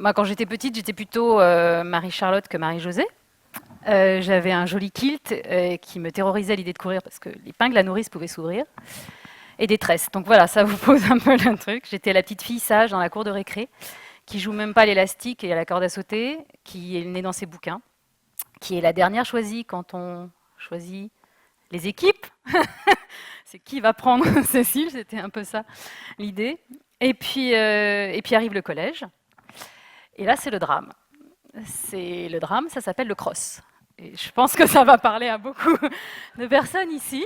Moi, quand j'étais petite, j'étais plutôt Marie-Charlotte que Marie-Josée. J'avais un joli kilt qui me terrorisait à l'idée de courir parce que l'épingle à nourrice pouvait s'ouvrir. Et des tresses. Donc voilà, ça vous pose un peu le truc. J'étais la petite fille sage dans la cour de récré, qui joue même pas à l'élastique et à la corde à sauter, qui est née dans ses bouquins, qui est la dernière choisie quand on choisit les équipes. C'est qui va prendre Cécile, c'était un peu ça l'idée. Et puis arrive le collège. Et là, c'est le drame. C'est le drame, ça s'appelle le cross. Et je pense que ça va parler à beaucoup de personnes ici.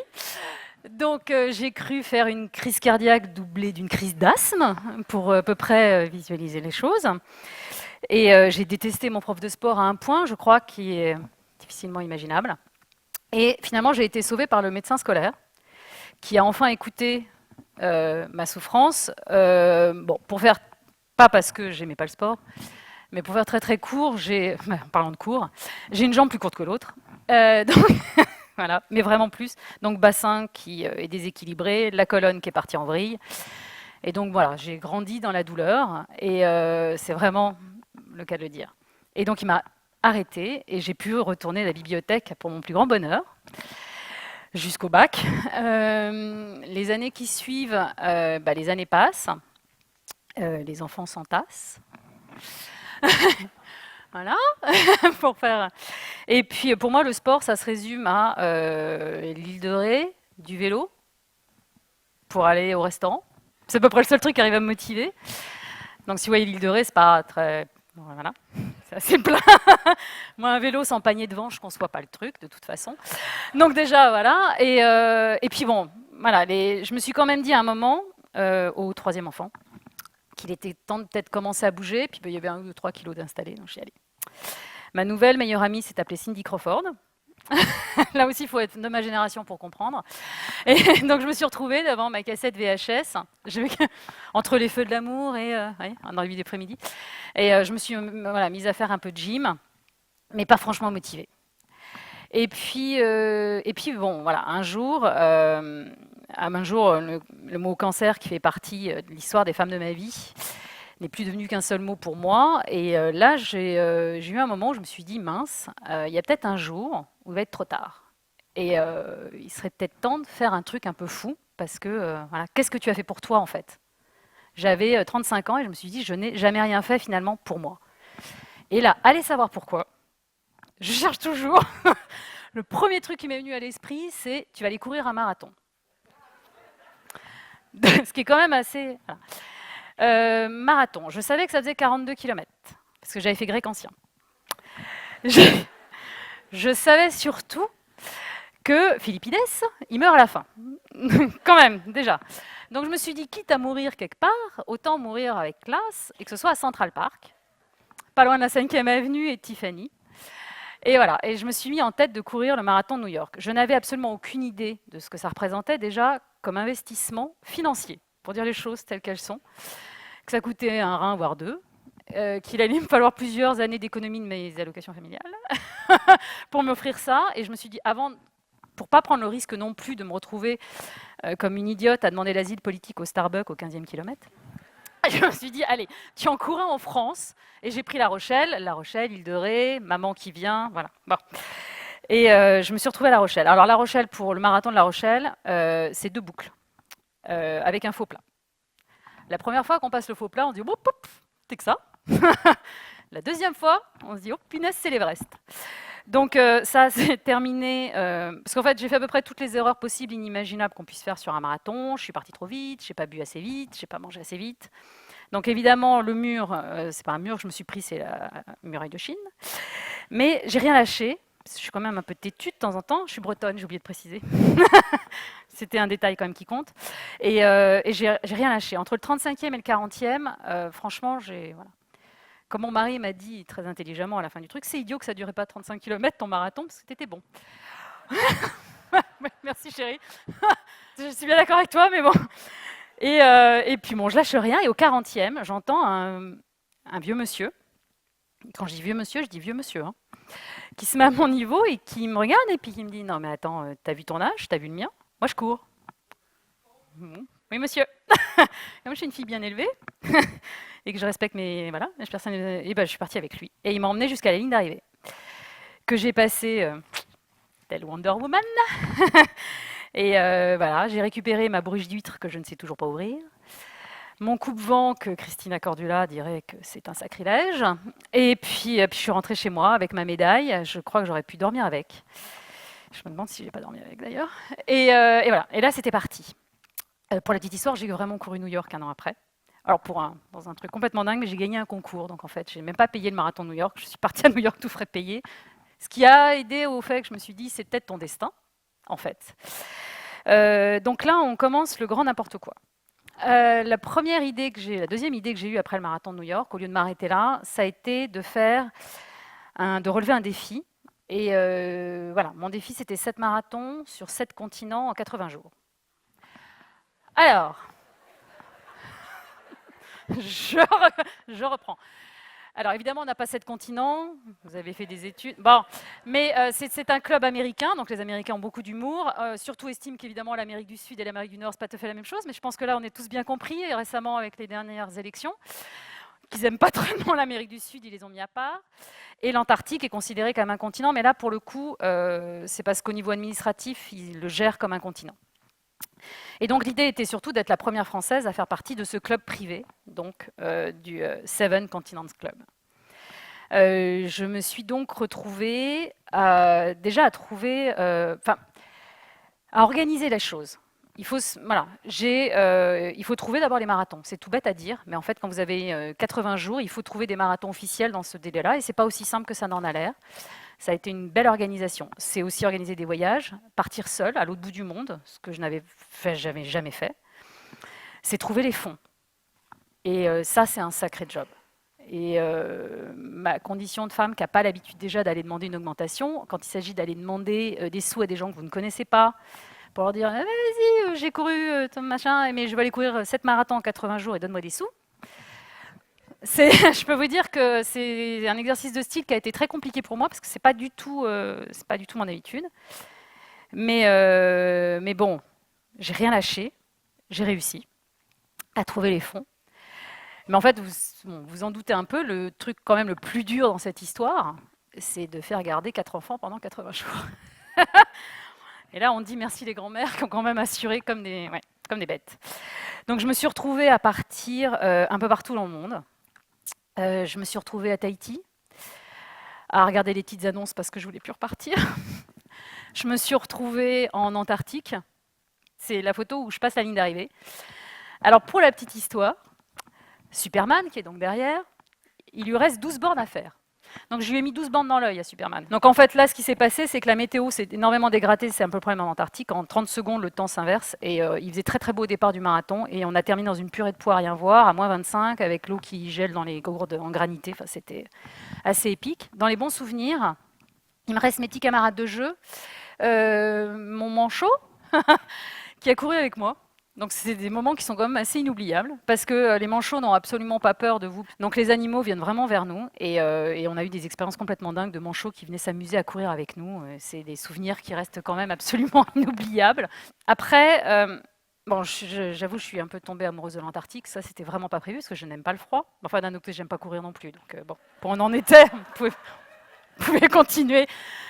Donc j'ai cru faire une crise cardiaque doublée d'une crise d'asthme pour à peu près visualiser les choses. Et j'ai détesté mon prof de sport à un point, je crois, qui est difficilement imaginable. Et finalement, j'ai été sauvée par le médecin scolaire, qui a enfin écouté ma souffrance. Bon, pour faire, pas parce que j'aimais pas le sport, mais pour faire très très court, en parlant de court, j'ai une jambe plus courte que l'autre. Donc voilà, mais vraiment plus. Donc bassin qui est déséquilibré, la colonne qui est partie en vrille. Et donc voilà, j'ai grandi dans la douleur et c'est vraiment le cas de le dire. Et donc il m'a arrêtée et j'ai pu retourner à la bibliothèque pour mon plus grand bonheur jusqu'au bac. Les années qui suivent, les années passent, les enfants s'entassent. Voilà, pour faire. Et puis pour moi, le sport, ça se résume à l'île de Ré, du vélo, pour aller au restaurant. C'est à peu près le seul truc qui arrive à me motiver. Donc si vous voyez l'île de Ré, c'est pas très. Voilà, c'est assez plat. Moi, un vélo sans panier devant, je ne conçois pas le truc, de toute façon. Donc déjà, voilà. Et puis bon, voilà, je me suis quand même dit à un moment, au troisième enfant, qu'il était temps de peut-être commencer à bouger. Puis il y avait 1 ou 3 kilos d'installés, donc j'y allais. Ma nouvelle meilleure amie s'est appelée Cindy Crawford. Là aussi, il faut être de ma génération pour comprendre. Et donc, je me suis retrouvée devant ma cassette VHS, entre les feux de l'amour et dans le milieu d'après-midi. Et je me suis mise à faire un peu de gym, mais pas franchement motivée. Et puis bon, voilà, un jour, le mot cancer, qui fait partie de l'histoire des femmes de ma vie, n'est plus devenu qu'un seul mot pour moi. Et là, j'ai eu un moment où je me suis dit, mince, il y a peut-être un jour où il va être trop tard. Et il serait peut-être temps de faire un truc un peu fou, parce que, voilà, qu'est-ce que tu as fait pour toi, en fait? J'avais 35 ans et je me suis dit, je n'ai jamais rien fait finalement pour moi. Et là, allez savoir pourquoi. Je cherche toujours. Le premier truc qui m'est venu à l'esprit, c'est, tu vas aller courir un marathon. Ce qui est quand même assez... Voilà. Marathon. Je savais que ça faisait 42 km, parce que j'avais fait grec ancien. Je savais surtout que Philippides, il meurt à la fin. Quand même, déjà. Donc je me suis dit, quitte à mourir quelque part, autant mourir avec classe, et que ce soit à Central Park, pas loin de la 5e avenue et de Tiffany. Et voilà, et je me suis mis en tête de courir le marathon de New York. Je n'avais absolument aucune idée de ce que ça représentait déjà comme investissement financier, pour dire les choses telles qu'elles sont, que ça coûtait un rein, voire deux, qu'il allait me falloir plusieurs années d'économie de mes allocations familiales pour m'offrir ça. Et je me suis dit, pour pas prendre le risque non plus de me retrouver comme une idiote à demander l'asile politique au Starbucks au 15e kilomètre, je me suis dit, allez, tu en cours un en France. Et j'ai pris La Rochelle, Île de Ré, maman qui vient, voilà. Bon. Et je me suis retrouvée à La Rochelle. Alors La Rochelle, pour le marathon de La Rochelle, c'est 2 boucles, avec un faux plat. La première fois qu'on passe le faux plat, on se dit, oh, t'es que ça. La deuxième fois, on se dit, oh punaise, c'est l'Everest. Donc ça, c'est terminé. Parce qu'en fait, j'ai fait à peu près toutes les erreurs possibles, inimaginables qu'on puisse faire sur un marathon. Je suis partie trop vite, j'ai pas bu assez vite, j'ai pas mangé assez vite. Donc évidemment, le mur, c'est pas un mur que je me suis pris, c'est la muraille de Chine. Mais j'ai rien lâché. Parce que je suis quand même un peu têtue de temps en temps. Je suis bretonne, j'ai oublié de préciser. C'était un détail quand même qui compte. Et j'ai rien lâché. Entre le 35e et le 40e, franchement, voilà. Comme mon mari m'a dit très intelligemment à la fin du truc, c'est idiot que ça ne durait pas 35 km ton marathon, parce que t'étais bon. Merci chérie. Je suis bien d'accord avec toi, mais bon. Et puis bon, je lâche rien. Et au 40e, j'entends un vieux monsieur. Quand je dis vieux monsieur, je dis vieux monsieur. Hein, qui se met à mon niveau et qui me regarde et puis qui me dit, non mais attends, t'as vu ton âge, t'as vu le mien? Moi je cours. Oui monsieur. Comme je suis une fille bien élevée, et que je respecte mes personnes, et ben, je suis partie avec lui. Et il m'a emmenée jusqu'à la ligne d'arrivée, que j'ai passée telle Wonder Woman. Et voilà, j'ai récupéré ma bruche d'huître que je ne sais toujours pas ouvrir. Mon coupe-vent, que Christina Cordula dirait que c'est un sacrilège. Et puis, je suis rentrée chez moi avec ma médaille. Je crois que j'aurais pu dormir avec. Je me demande si j'ai pas dormi avec d'ailleurs. Et voilà. Et là, c'était parti. Pour la petite histoire, j'ai vraiment couru New York 1 an après. Alors, dans un truc complètement dingue, mais j'ai gagné un concours. Donc, en fait, je n'ai même pas payé le marathon de New York. Je suis partie à New York tout frais payé. Ce qui a aidé au fait que je me suis dit, c'est peut-être ton destin, en fait. Donc là, on commence le grand n'importe quoi. La deuxième idée que j'ai eue après le marathon de New York, au lieu de m'arrêter là, ça a été de relever un défi. Et voilà, mon défi, c'était 7 marathons sur 7 continents en 80 jours. Alors, je reprends. Alors évidemment, on n'a pas 7 continents, vous avez fait des études. Bon, mais c'est un club américain, donc les Américains ont beaucoup d'humour. Surtout estiment qu'évidemment l'Amérique du Sud et l'Amérique du Nord, c'est pas tout à fait la même chose, mais je pense que là, on est tous bien compris, et récemment avec les dernières élections, qu'ils n'aiment pas tellement l'Amérique du Sud, ils les ont mis à part. Et l'Antarctique est considéré comme un continent, mais là, pour le coup, c'est parce qu'au niveau administratif, ils le gèrent comme un continent. Et donc l'idée était surtout d'être la première Française à faire partie de ce club privé, donc du Seven Continents Club. Je me suis donc retrouvée déjà à organiser la chose. Il faut trouver d'abord les marathons. C'est tout bête à dire, mais en fait, quand vous avez 80 jours, il faut trouver des marathons officiels dans ce délai-là, et c'est pas aussi simple que ça n'en a l'air. Ça a été une belle organisation. C'est aussi organiser des voyages, partir seul à l'autre bout du monde, ce que je n'avais jamais fait. C'est trouver les fonds. Et ça, c'est un sacré job. Et ma condition de femme qui n'a pas l'habitude déjà d'aller demander une augmentation, quand il s'agit d'aller demander des sous à des gens que vous ne connaissez pas, pour leur dire vas-y, j'ai couru ton machin, mais je vais aller courir 7 marathons en 80 jours et donne-moi des sous. Je peux vous dire que c'est un exercice de style qui a été très compliqué pour moi parce que c'est pas du tout mon habitude. Mais bon, j'ai rien lâché, j'ai réussi à trouver les fonds. Mais en fait, vous en doutez un peu, le truc quand même le plus dur dans cette histoire, c'est de faire garder 4 enfants pendant 80 jours. Et là, on dit merci les grands-mères qui ont quand même assuré comme des bêtes. Donc je me suis retrouvée à partir un peu partout dans le monde. Je me suis retrouvée à Tahiti, à regarder les petites annonces parce que je voulais plus repartir. Je me suis retrouvée en Antarctique. C'est la photo où je passe la ligne d'arrivée. Alors pour la petite histoire, Superman, qui est donc derrière, il lui reste 12 bornes à faire. Donc je lui ai mis 12 bandes dans l'œil à Superman. Donc en fait, là, ce qui s'est passé, c'est que la météo s'est énormément dégradée. C'est un peu le problème en Antarctique. En 30 secondes, le temps s'inverse. Et il faisait très très beau au départ du marathon. Et on a terminé dans une purée de pois à rien voir, à moins 25, avec l'eau qui gèle dans les gourdes en granité. Enfin, c'était assez épique. Dans les bons souvenirs, il me reste mes petits camarades de jeu, mon manchot, qui a couru avec moi. Donc c'est des moments qui sont quand même assez inoubliables parce que les manchots n'ont absolument pas peur de vous. Donc les animaux viennent vraiment vers nous et on a eu des expériences complètement dingues de manchots qui venaient s'amuser à courir avec nous. C'est des souvenirs qui restent quand même absolument inoubliables. Après, j'avoue, je suis un peu tombée amoureuse de l'Antarctique. Ça, c'était vraiment pas prévu parce que je n'aime pas le froid. Enfin, d'un autre côté, j'aime pas courir non plus. Donc bon, on en était. Vous pouvez continuer.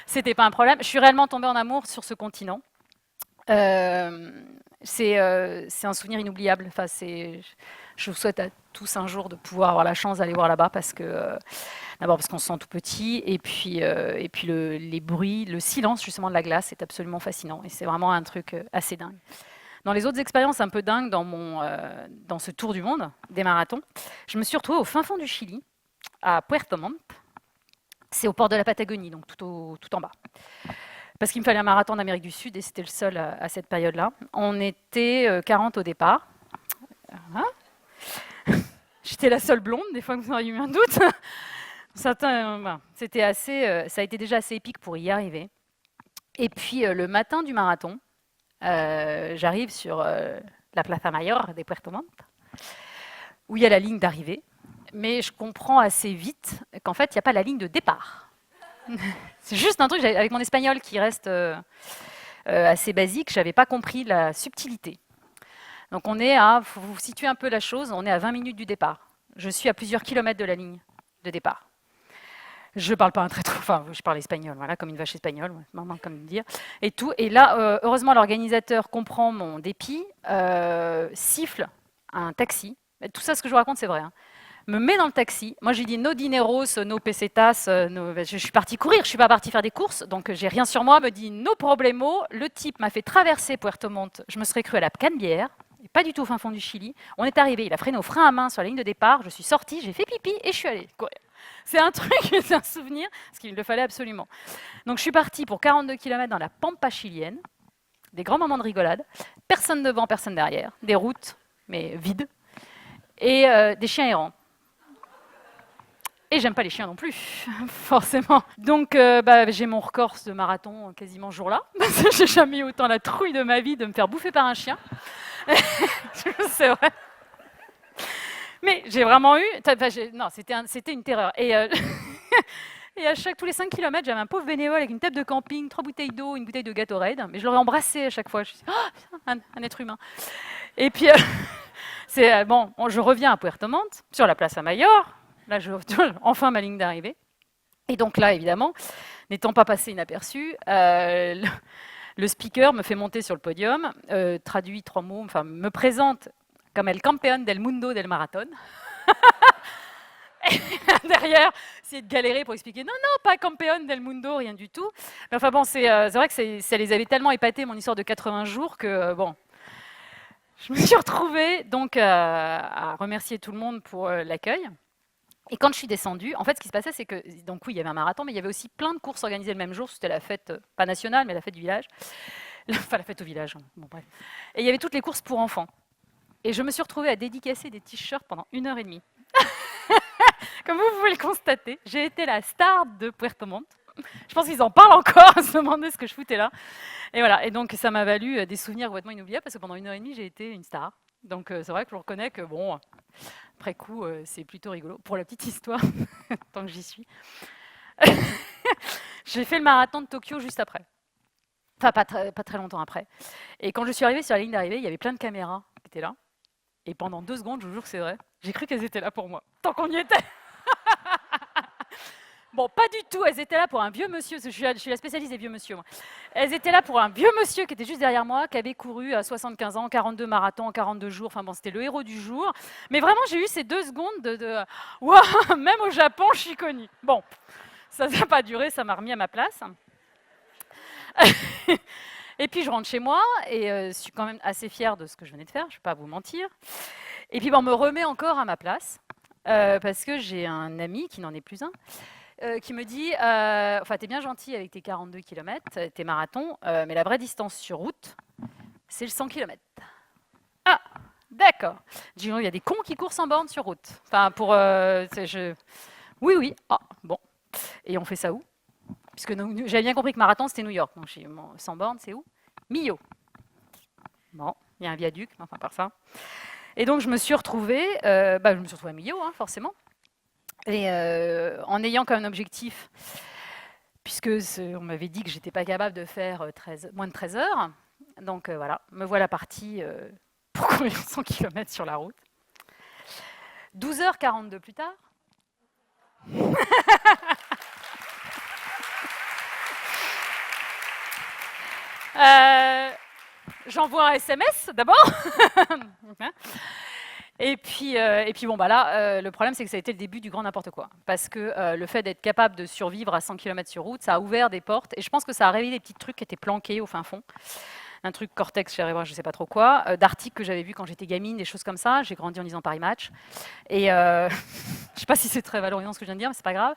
C'était pas un problème. Je suis réellement tombée en amour sur ce continent. C'est un souvenir inoubliable. Enfin, je vous souhaite à tous un jour de pouvoir avoir la chance d'aller voir là-bas parce que d'abord parce qu'on se sent tout petit et puis les bruits, le silence justement de la glace est absolument fascinant et c'est vraiment un truc assez dingue. Dans les autres expériences un peu dingues dans ce tour du monde des marathons, je me suis retrouvée au fin fond du Chili, à Puerto Montt. C'est au port de la Patagonie, donc tout en bas. Parce qu'il me fallait un marathon d'Amérique du Sud et c'était le seul à cette période-là. On était 40 au départ. Voilà. J'étais la seule blonde, des fois que vous auriez eu un doute. Ça a été déjà assez épique pour y arriver. Et puis le matin du marathon, j'arrive sur la Plaza Mayor de Puerto Montt, où il y a la ligne d'arrivée. Mais je comprends assez vite qu'en fait, il n'y a pas la ligne de départ. C'est juste un truc, avec mon espagnol qui reste assez basique, je n'avais pas compris la subtilité. Donc faut vous situer un peu la chose, on est à 20 minutes du départ. Je suis à plusieurs kilomètres de la ligne de départ. Je parle pas un très, enfin, je parle espagnol, voilà, comme une vache espagnole, maman, comme dire, et tout. Et là, heureusement, l'organisateur comprend mon dépit, siffle un taxi. Tout ça, ce que je vous raconte, c'est vrai. Hein. Me met dans le taxi. Moi, j'ai dit no dineros, no pesetas. Je suis partie courir, je suis pas partie faire des courses, donc j'ai rien sur moi. Me dit no problemo. Le type m'a fait traverser Puerto Montt. Je me serais cru à la Canebière, pas du tout au fin fond du Chili. On est arrivé, il a freiné au frein à main sur la ligne de départ. Je suis sortie, j'ai fait pipi et je suis allée courir. C'est un truc, c'est un souvenir, parce qu'il le fallait absolument. Donc je suis partie pour 42 km dans la pampa chilienne, des grands moments de rigolade, personne devant, personne derrière, des routes, mais vides, et des chiens errants. Et j'aime pas les chiens non plus, forcément. Donc j'ai mon record de marathon quasiment ce jour-là, parce que j'ai jamais eu autant la trouille de ma vie de me faire bouffer par un chien. C'est vrai. Mais j'ai vraiment eu... non, c'était une terreur. Et, et à tous les 5 km, j'avais un pauvre bénévole avec une table de camping, 3 bouteilles d'eau, une bouteille de Gatorade. Mais je l'aurais embrassé à chaque fois. Je me suis dit, oh, un être humain. Et puis, je reviens à Puerto Montt, sur la place Amayor. Là, enfin ma ligne d'arrivée. Et donc là, évidemment, n'étant pas passé inaperçu, le speaker me fait monter sur le podium, traduit 3 mots, enfin, me présente comme el campeón del mundo del marathon. Derrière, c'est de galérer pour expliquer non, pas campeón del mundo, rien du tout. Mais enfin bon, c'est vrai que ça les avait tellement épatés, mon histoire de 80 jours, que bon, je me suis retrouvée donc à remercier tout le monde pour l'accueil. Et quand je suis descendue, en fait, ce qui se passait, c'est que, donc oui, il y avait un marathon, mais il y avait aussi plein de courses organisées le même jour. C'était la fête, pas nationale, mais la fête du village. Enfin, la fête au village, bon bref. Et il y avait toutes les courses pour enfants. Et je me suis retrouvée à dédicacer des t-shirts pendant 1h30. Comme vous pouvez le constater, j'ai été la star de Puerto Montt. Je pense qu'ils en parlent encore, à se demander ce que je foutais là. Et voilà, et donc ça m'a valu des souvenirs complètement inoubliables, parce que pendant 1h30, j'ai été une star. Donc c'est vrai que je reconnais que, bon, après coup, c'est plutôt rigolo. Pour la petite histoire, tant que j'y suis. J'ai fait le marathon de Tokyo juste après. Enfin, pas très longtemps après. Et quand je suis arrivée sur la ligne d'arrivée, il y avait plein de caméras qui étaient là. Et pendant 2 secondes, je vous jure que c'est vrai, j'ai cru qu'elles étaient là pour moi, tant qu'on y était. Bon, pas du tout, elles étaient là pour un vieux monsieur, parce que je suis la spécialiste des vieux monsieur, moi. Elles étaient là pour un vieux monsieur qui était juste derrière moi, qui avait couru à 75 ans, 42 marathons en 42 jours, enfin bon, c'était le héros du jour. Mais vraiment, j'ai eu ces 2 secondes de waouh, même au Japon, je suis connue. Bon, ça n'a pas duré, ça m'a remis à ma place. Et puis je rentre chez moi et je suis quand même assez fière de ce que je venais de faire, je ne vais pas vous mentir. Et puis on me remet encore à ma place, parce que j'ai un ami, qui n'en est plus un, qui me dit enfin, t'es bien gentil avec tes 42 km, tes marathons, mais la vraie distance sur route, c'est le 100 km. Ah, d'accord. Je dis, il y a des cons qui courent sans borne sur route. Enfin, Oui, ah, bon. Et on fait ça où? Puisque j'avais bien compris que marathon, c'était New York. Donc, je dis, sans borne, c'est où? Millau. Bon, il y a un viaduc, enfin, par ça. Et donc, je me suis retrouvée à Millau, hein, forcément. Et en ayant comme objectif, puisque on m'avait dit que j'étais pas capable de faire moins de 13 heures, donc voilà, me voilà partie pour courir 100 km sur la route. 12h42 plus tard. J'envoie un SMS d'abord. Et puis bon, là, le problème, c'est que ça a été le début du grand n'importe quoi. Parce que le fait d'être capable de survivre à 100 km sur route, ça a ouvert des portes. Et je pense que ça a réveillé des petits trucs qui étaient planqués au fin fond. Un truc cortex, je ne sais pas trop quoi. D'articles que j'avais vus quand j'étais gamine, des choses comme ça. J'ai grandi en lisant Paris Match. Et je ne sais pas si c'est très valorisant ce que je viens de dire, mais c'est pas grave.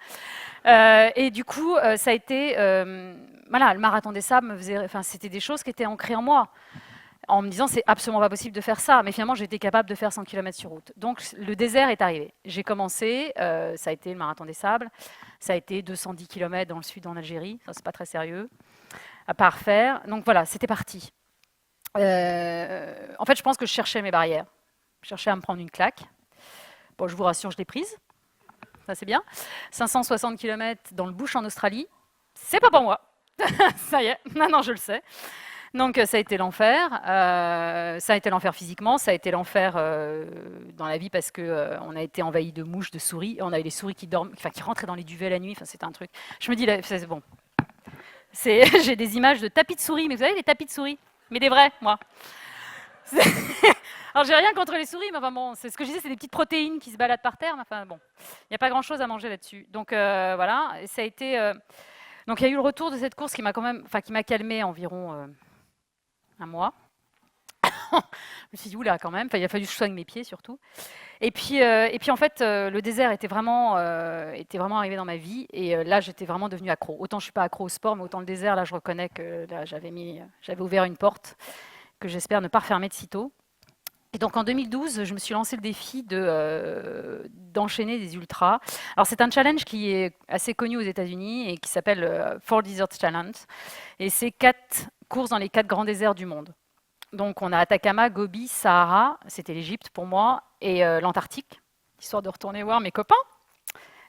Et du coup, ça a été... voilà, le marathon des sables me faisait... Enfin, c'était des choses qui étaient ancrées en moi. En me disant, c'est absolument pas possible de faire ça. Mais finalement, j'étais capable de faire 100 km sur route. Donc, le désert est arrivé. J'ai commencé, ça a été le marathon des sables. Ça a été 210 km dans le sud, en Algérie. Ça, c'est pas très sérieux à parfaire. Donc voilà, c'était parti. En fait, je pense que je cherchais mes barrières. Je cherchais à me prendre une claque. Bon, je vous rassure, je l'ai prise. Ça, c'est bien. 560 km dans le bush en Australie. C'est pas pour moi. Ça y est, maintenant je le sais. Donc ça a été l'enfer. Ça a été l'enfer physiquement, ça a été l'enfer dans la vie parce que on a été envahi de mouches, de souris. On avait les souris qui dorment, enfin qui rentraient dans les duvets la nuit. Enfin c'était un truc. Je me dis là, c'est bon. J'ai des images de tapis de souris, mais vous savez les tapis de souris, mais des vrais, moi. Alors j'ai rien contre les souris, mais enfin bon, c'est ce que je disais, c'est des petites protéines qui se baladent par terre. Mais enfin bon, il n'y a pas grand-chose à manger là-dessus. Donc voilà, et ça a été. Donc il y a eu le retour de cette course qui m'a quand même, enfin qui m'a calmé environ un mois. Je me suis dit oula quand même. Enfin, il a fallu que je soigne mes pieds surtout. Et puis en fait, le désert était vraiment arrivé dans ma vie. Et là, j'étais vraiment devenue accro. Autant je suis pas accro au sport, mais autant le désert, là, je reconnais que là, j'avais ouvert une porte que j'espère ne pas refermer de sitôt. Et donc en 2012, je me suis lancé le défi d'enchaîner des ultras. Alors c'est un challenge qui est assez connu aux États-Unis et qui s'appelle Four Desert Challenge. Et c'est 4 courses dans les 4 grands déserts du monde. Donc on a Atacama, Gobi, Sahara, c'était l'Égypte pour moi, et l'Antarctique, histoire de retourner voir mes copains,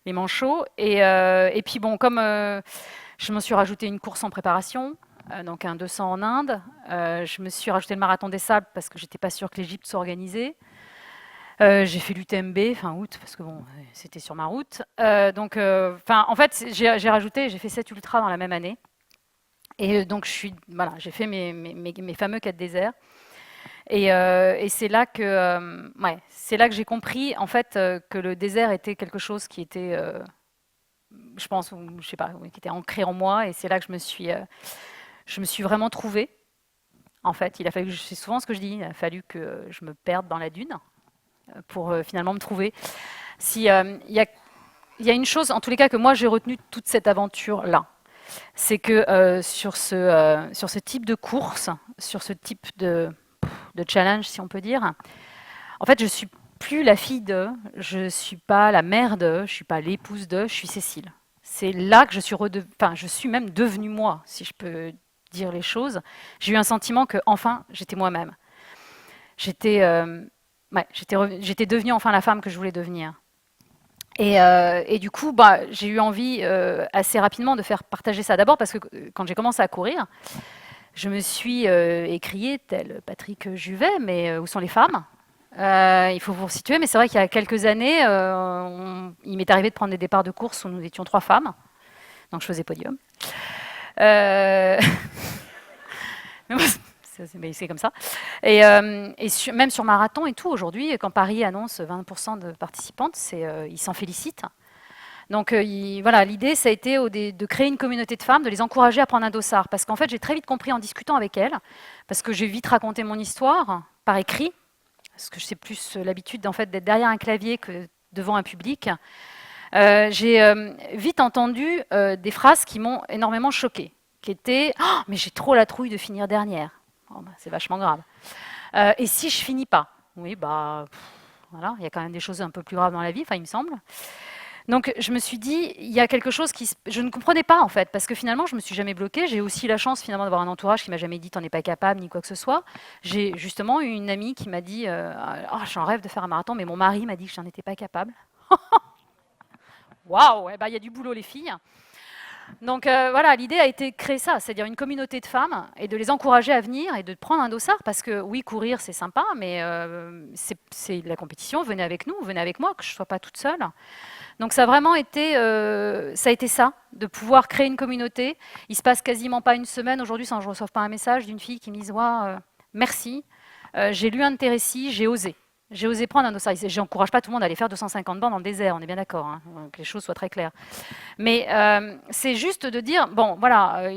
les manchots. Et puis bon, comme je me suis rajouté une course en préparation, donc un 200 en Inde, je me suis rajouté le marathon des sables parce que j'étais pas sûre que l'Égypte soit organisée. J'ai fait l'UTMB fin août parce que bon, c'était sur ma route. En fait, j'ai fait 7 ultras dans la même année. Et donc j'ai fait mes fameux 4 déserts. Et c'est là que j'ai compris en fait que le désert était quelque chose qui était, je pense, je sais pas, qui était ancré en moi. Et c'est là que je me suis vraiment trouvée. En fait, c'est souvent ce que je dis, il a fallu que je me perde dans la dune pour finalement me trouver. Il y a une chose, en tous les cas, que moi j'ai retenu toute cette aventure-là, c'est que sur ce type de course, sur ce type de challenge, si on peut dire, en fait, je suis plus la fille de, je suis pas la mère de, je suis pas l'épouse de, je suis Cécile. C'est là que je suis même devenue moi, si je peux dire les choses. J'ai eu un sentiment que enfin j'étais moi-même. J'étais devenue enfin la femme que je voulais devenir. Et du coup, j'ai eu envie assez rapidement de faire partager ça. D'abord parce que quand j'ai commencé à courir, je me suis écriée, tel Patrick Juvet, mais où sont les femmes? Il faut vous situer, mais c'est vrai qu'il y a quelques années, il m'est arrivé de prendre des départs de course où nous étions 3 femmes, donc je faisais podium. Euh, mais c'est comme ça. Même sur marathon et tout, aujourd'hui, quand Paris annonce 20% de participantes, ils s'en félicitent. Donc voilà, l'idée, ça a été de créer une communauté de femmes, de les encourager à prendre un dossard. Parce qu'en fait, j'ai très vite compris en discutant avec elles, parce que j'ai vite raconté mon histoire par écrit, parce que j'ai plus l'habitude en fait, d'être derrière un clavier que devant un public. J'ai vite entendu des phrases qui m'ont énormément choquée, qui étaient oh, « mais j'ai trop la trouille de finir dernière ». Oh, c'est vachement grave. Et si je finis pas? Oui, voilà, il y a quand même des choses un peu plus graves dans la vie, il me semble. Donc je me suis dit, il y a quelque chose je ne comprenais pas en fait, parce que finalement je me suis jamais bloquée. J'ai aussi la chance finalement d'avoir un entourage qui m'a jamais dit t'en es pas capable ni quoi que ce soit. J'ai justement eu une amie qui m'a dit, oh, j'en rêve de faire un marathon, mais mon mari m'a dit que j'en étais pas capable. Waouh, il y a du boulot les filles. Donc voilà, l'idée a été de créer ça, c'est-à-dire une communauté de femmes et de les encourager à venir et de prendre un dossard parce que oui, courir c'est sympa, mais c'est la compétition. Venez avec nous, venez avec moi, que je ne sois pas toute seule. Donc ça a vraiment été, ça, de pouvoir créer une communauté. Il se passe quasiment pas une semaine aujourd'hui sans que je ne reçoive pas un message d'une fille qui me dise merci, j'ai lu un de tes récits, j'ai osé. J'ai osé prendre un dossard. Je n'encourage pas tout le monde à aller faire 250 bancs dans le désert, on est bien d'accord, hein, que les choses soient très claires. Mais c'est juste de dire, bon, voilà,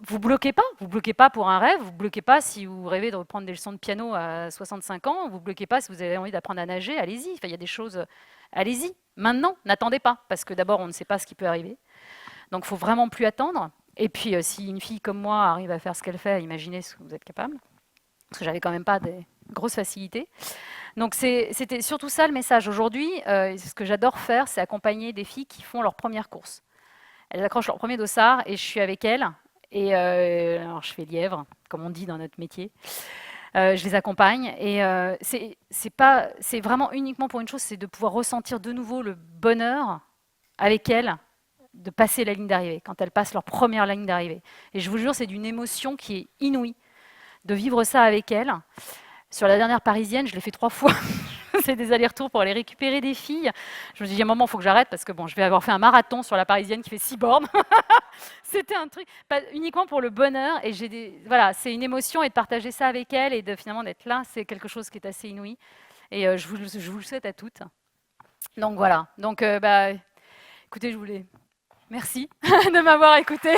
vous bloquez pas pour un rêve, vous bloquez pas si vous rêvez de reprendre des leçons de piano à 65 ans, vous bloquez pas si vous avez envie d'apprendre à nager, allez-y. Il y a des choses, allez-y. Maintenant, n'attendez pas, parce que d'abord, on ne sait pas ce qui peut arriver. Donc, il faut vraiment plus attendre. Et puis, si une fille comme moi arrive à faire ce qu'elle fait, imaginez ce que vous êtes capable. Parce que j'avais quand même pas des grosses facilités. Donc c'était surtout ça le message. Aujourd'hui, ce que j'adore faire, c'est accompagner des filles qui font leur première course. Elles accrochent leur premier dossard et je suis avec elles. Et alors je fais lièvre, comme on dit dans notre métier. Je les accompagne et c'est vraiment uniquement pour une chose, c'est de pouvoir ressentir de nouveau le bonheur avec elles de passer la ligne d'arrivée, quand elles passent leur première ligne d'arrivée. Et je vous jure, c'est d'une émotion qui est inouïe de vivre ça avec elles. Sur la dernière parisienne, je l'ai fait 3 fois. C'est des allers-retours pour aller récupérer des filles. Je me dis, il y a un moment, il faut que j'arrête parce que bon, je vais avoir fait un marathon sur la parisienne qui fait 6 bornes. C'était un truc, pas uniquement pour le bonheur. Et voilà, c'est une émotion et de partager ça avec elles et de finalement d'être là, c'est quelque chose qui est assez inouï. Et je vous le souhaite à toutes. Donc voilà. Donc, écoutez, je voulais. Merci de m'avoir écouté.